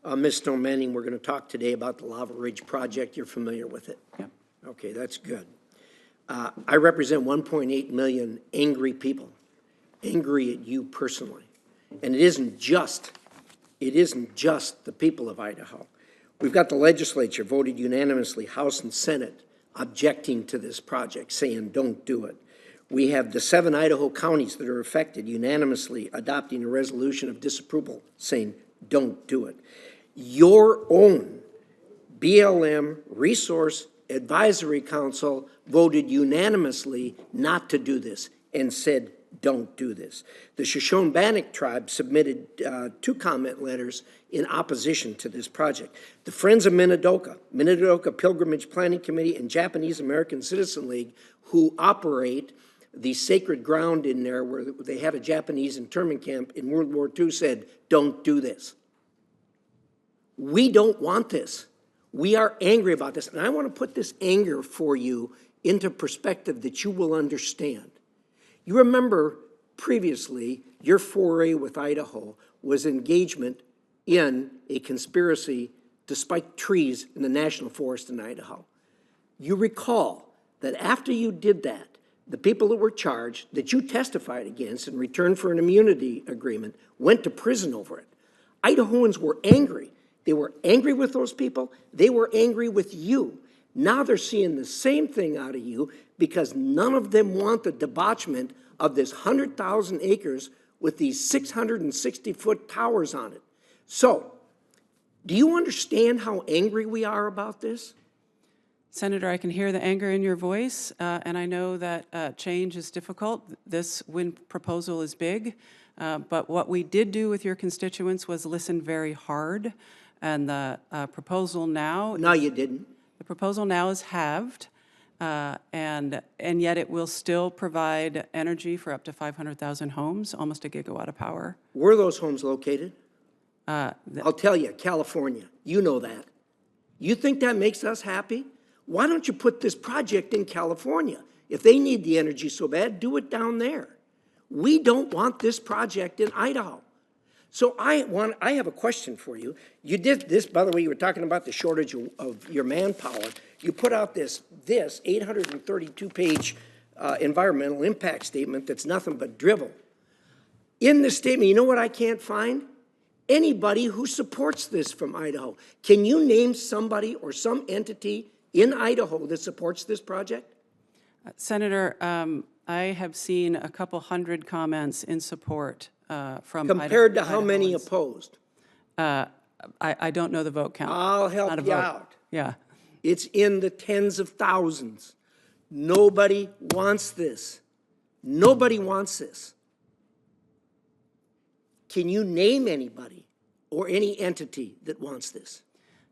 Ms. Stone Manning, we're going to talk today about the Lava Ridge project. You're familiar with it? Yep. Okay, that's good. I represent 1.8 million angry people, angry at you personally. And it isn't just the people of Idaho. We've got the legislature voted unanimously, House and Senate, objecting to this project, saying don't do it. We have the 7 Idaho counties that are affected unanimously adopting a resolution of disapproval, saying don't do it. Your own BLM Resource Advisory Council voted unanimously not to do this and said don't do this. The Shoshone-Bannock tribe submitted 2 comment letters in opposition to this project. The Friends of Minidoka Pilgrimage Planning Committee, and Japanese American Citizen League, who operate the sacred ground in there where they had a Japanese internment camp in World War II, said, don't do this. We don't want this. We are angry about this. And I want to put this anger for you into perspective that you will understand. You remember previously your foray with Idaho was engagement in a conspiracy to spike trees in the national forest in Idaho. You recall that after you did that, the people that were charged, that you testified against in return for an immunity agreement, went to prison over it. Idahoans were angry. They were angry with those people. They were angry with you. Now they're seeing the same thing out of you because none of them want the debauchement of this 100,000 acres with these 660-foot towers on it. So, do you understand how angry we are about this? Senator, I can hear the anger in your voice, and I know that change is difficult. This wind proposal is big, but what we did do with your constituents was listen very hard, and the proposal now— No, you didn't. The proposal now is halved, and yet it will still provide energy for up to 500,000 homes, almost a gigawatt of power. Where are those homes located? I'll tell you, California. You know that. You think that makes us happy? Why don't you put this project in California? If they need the energy so bad, do it down there. We don't want this project in Idaho. So I have a question for you. You did this, by the way, you were talking about the shortage of your manpower. You put out this 832-page environmental impact statement that's nothing but drivel. In this statement, you know what I can't find? Anybody who supports this from Idaho. Can you name somebody or some entity in Idaho that supports this project? Senator, I have seen a couple hundred comments in support from compared to how many opposed? I don't know the vote count. I'll help you out. Yeah. It's in the tens of thousands. Nobody wants this. Nobody wants this. Can you name anybody or any entity that wants this?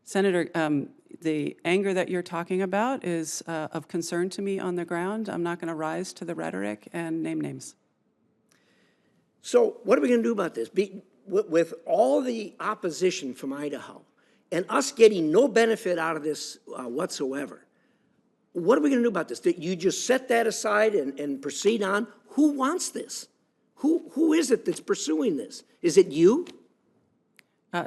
Senator, the anger that you're talking about is of concern to me on the ground. I'm not going to rise to the rhetoric and name names. So what are we going to do about this? With all the opposition from Idaho and us getting no benefit out of this whatsoever, what are we going to do about this? That you just set that aside and proceed on? Who wants this? Who is it that's pursuing this? Is it you?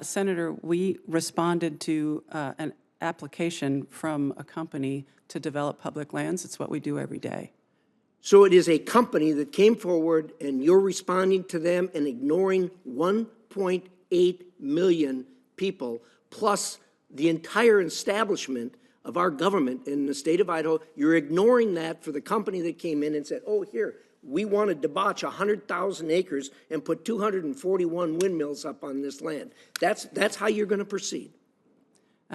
Senator, we responded to an application from a company to develop public lands. It's what we do every day. So it is a company that came forward and you're responding to them and ignoring 1.8 million people plus the entire establishment of our government in the state of Idaho. You're ignoring that for the company that came in and said, oh, here, we want to debauch 100,000 acres and put 241 windmills up on this land. That's how you're going to proceed.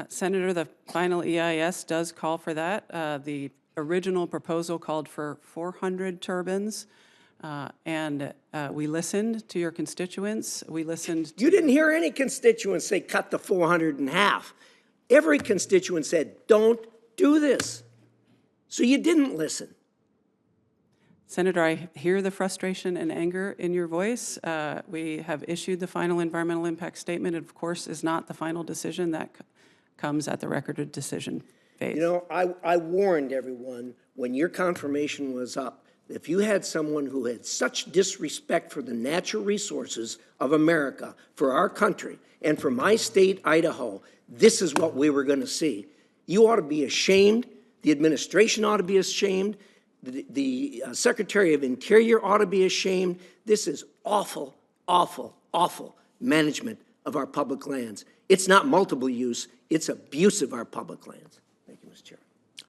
Senator, the final EIS does call for that. The original proposal called for 400 turbines, and we listened to your constituents. We listened to— You didn't hear any constituents say cut the 400 in half. Every constituent said, don't do this. So you didn't listen. Senator, I hear the frustration and anger in your voice. We have issued the final environmental impact statement. It, of course, is not the final decision. That comes at the record of decision phase. You know, I warned everyone when your confirmation was up if you had someone who had such disrespect for the natural resources of America, for our country, and for my state, Idaho, this is what we were going to see. You ought to be ashamed. The administration ought to be ashamed. The Secretary of Interior ought to be ashamed. This is awful, awful, awful management of our public lands. It's not multiple use, it's abuse of our public lands. Thank you, Mr. Chair.